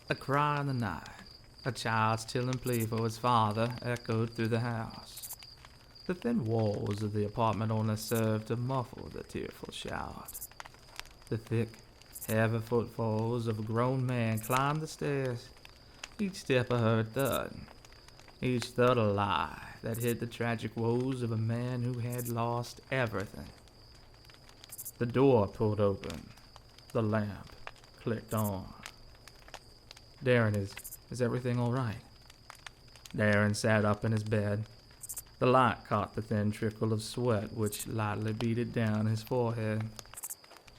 A cry in the night, a child's chilling plea for his father echoed through the house. The thin walls of the apartment only served to muffle the tearful shout. The thick, heavy footfalls of a grown man climbed the stairs, each step a hurt thud, each thud a lie that hid the tragic woes of a man who had lost everything. The door pulled open. The lamp clicked on. Darren, is everything all right? Darren sat up in his bed. The light caught the thin trickle of sweat which lightly beaded down his forehead.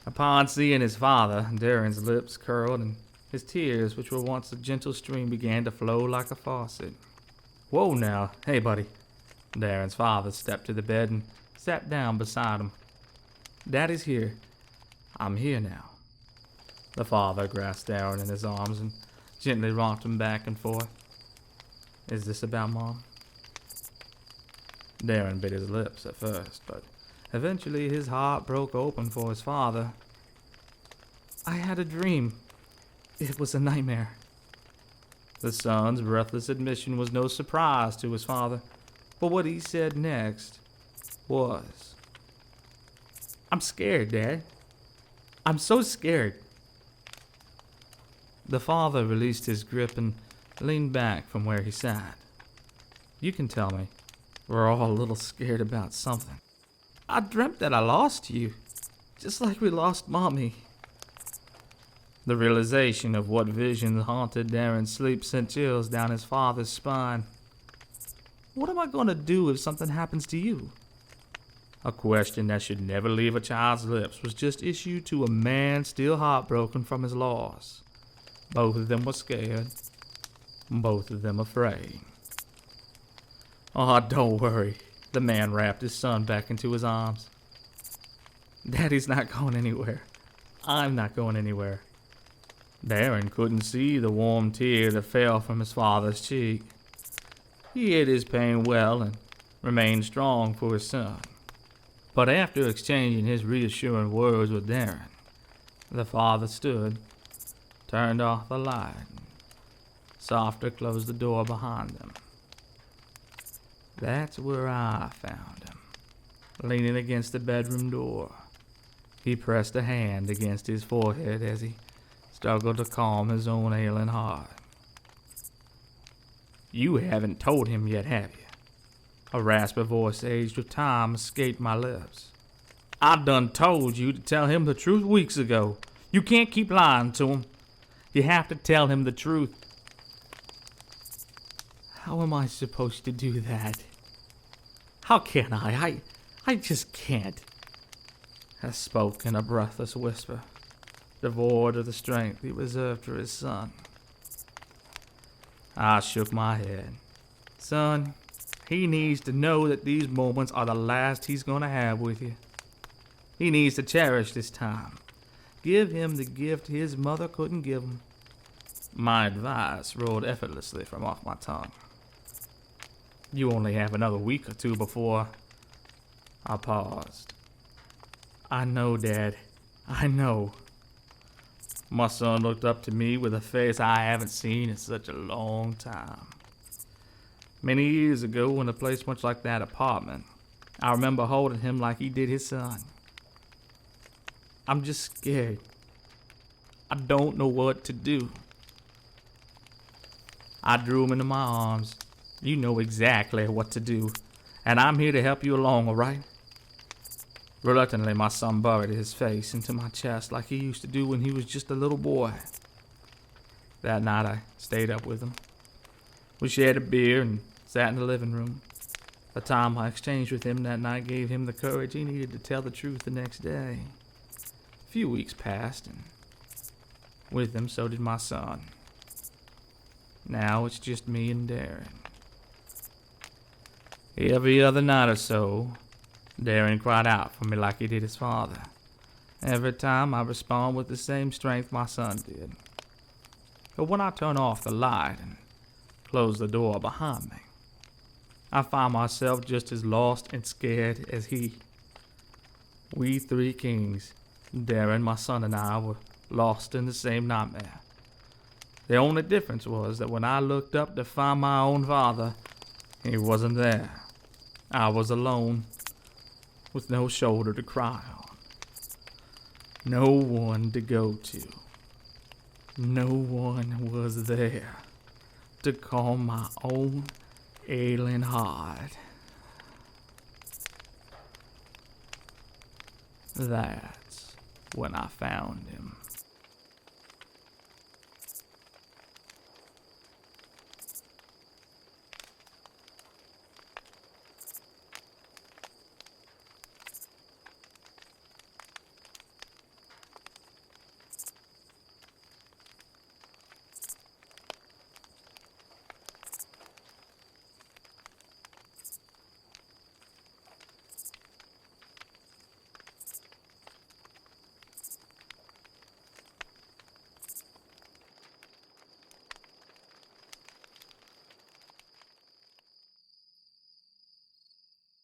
Upon seeing his father, Darren's lips curled and his tears, which were once a gentle stream, began to flow like a faucet. Whoa now, hey buddy. Darren's father stepped to the bed and sat down beside him. Daddy's here. I'm here now. The father grasped Darren in his arms and gently rocked him back and forth. Is this about Mom? Darren bit his lips at first, but eventually his heart broke open for his father. I had a dream. It was a nightmare. The son's breathless admission was no surprise to his father, but what he said next was, I'm scared, Dad. I'm so scared. The father released his grip and leaned back from where he sat. You can tell me. We're all a little scared about something. I dreamt that I lost you, just like we lost Mommy. The realization of what vision haunted Darren's sleep sent chills down his father's spine. What am I going to do if something happens to you? A question that should never leave a child's lips was just issued to a man still heartbroken from his loss. Both of them were scared. Both of them afraid. Oh, don't worry. The man wrapped his son back into his arms. Daddy's not going anywhere. I'm not going anywhere. Darren couldn't see the warm tear that fell from his father's cheek. He hid his pain well and remained strong for his son. But after exchanging his reassuring words with Darren, the father stood, turned off the light, and softly closed the door behind them. That's where I found him, leaning against the bedroom door. He pressed a hand against his forehead as he struggled to calm his own ailing heart. You haven't told him yet, have you? A raspy voice aged with time escaped my lips. I done told you to tell him the truth weeks ago. You can't keep lying to him. You have to tell him the truth. How am I supposed to do that? How can I? I just can't. I spoke in a breathless whisper, devoid of the strength he reserved for his son. I shook my head. Son, he needs to know that these moments are the last he's going to have with you. He needs to cherish this time. Give him the gift his mother couldn't give him. My advice rolled effortlessly from off my tongue. You only have another week or two before... I paused. I know, Dad. I know. My son looked up to me with a face I haven't seen in such a long time. Many years ago, in a place much like that apartment, I remember holding him like he did his son. I'm just scared. I don't know what to do. I drew him into my arms. You know exactly what to do, and I'm here to help you along, all right? Reluctantly, my son buried his face into my chest like he used to do when he was just a little boy. That night, I stayed up with him. We shared a beer and sat in the living room. The time I exchanged with him that night gave him the courage he needed to tell the truth the next day. A few weeks passed, and with him so did my son. Now it's just me and Darren. Every other night or so, Darren cried out for me like he did his father. Every time I respond with the same strength my son did. But when I turn off the light and close the door behind me, I find myself just as lost and scared as he. We three kings, Darren, my son, and I, were lost in the same nightmare. The only difference was that when I looked up to find my own father, he wasn't there. I was alone, with no shoulder to cry on, no one to go to. No one was there to calm my own ailing heart. That's when I found him.